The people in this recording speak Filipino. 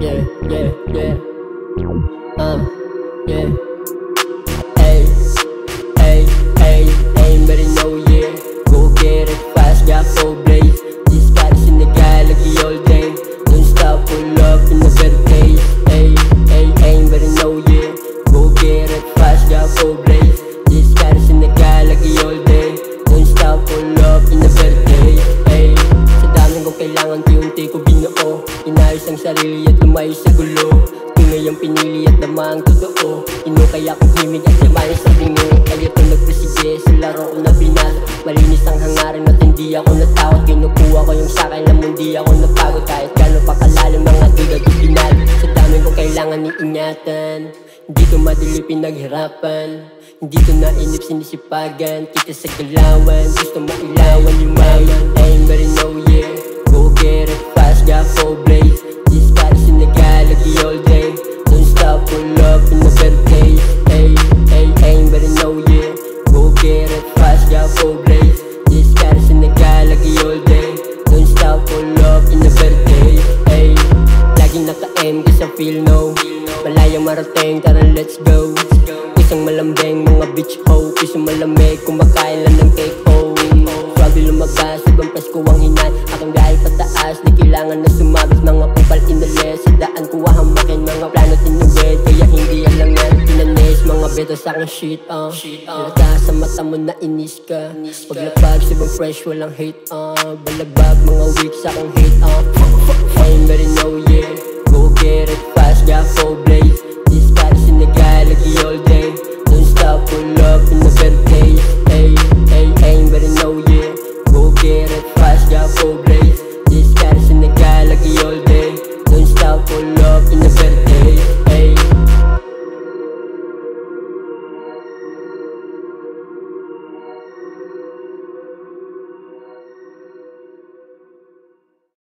yeah, yeah, yeah. Yeah. Hey, hey, hey, anybody know, yeah. Go get it fast, got full blaze. This guy's in the galaxy all day. Don't stop, pull up in the better days. Hey, hey, anybody know, yeah. Go get it fast, got full blaze. This guy's in the galaxy all day. Don't stop, pull up in the better days. Hey, sa daming kong kailangan, unti-unti ko binuo. Inayos ang sarili at lumayo sa gulo. Ngayong pinili at naman ang totoo. Inukay akong himig at yaman sa bingo. Kaya ito nagpresige sa laro ko na binasa. Malinis ang hangarin at hindi ako natakot. Kinukuha ko yung sakay na mundi ako napagod. Kahit gano'n pa kalalim mga duda di binali. Sa dami kong kailangan iingatan. Hindi ko madili pinaghirapan. Hindi ko nainip sinisipagan. Kita sa galawan, gusto mailawan yung mayan. Anybody know, yeah. Go get it fast, got full blaze. This guy's in the galaxy all day. Don't stop, pull up in the better days. Hey, hey, anybody know, yeah. Go get it fast, got full blaze. This guy's in the galaxy all day. Don't stop, pull up in the better days. Hey, laging naka-aim ka sa feel no. Malayang marating, tara let's go. Isang malambeng mga beach hoe. Isang malamig, kumakain lang ng cake hoe. Swabe lumabas, ibang presko ang hinay. Aking gaya pataas, di kailangan na sumabit. Mga kupal inalis, sa daan ko hamakin. Mga plano tinuwid, kaya hindi alam yan. Tinanis, mga beto sa aking shit Halata sa mata mo na inis ka. Paglapag, ibang fresh, walang hate Balagbag, mga weak sa aking hate Anybody know, yeah. Go get it fast, got full blaze. This guy's in the galaxy all day. Don't stop, pull up in the better days.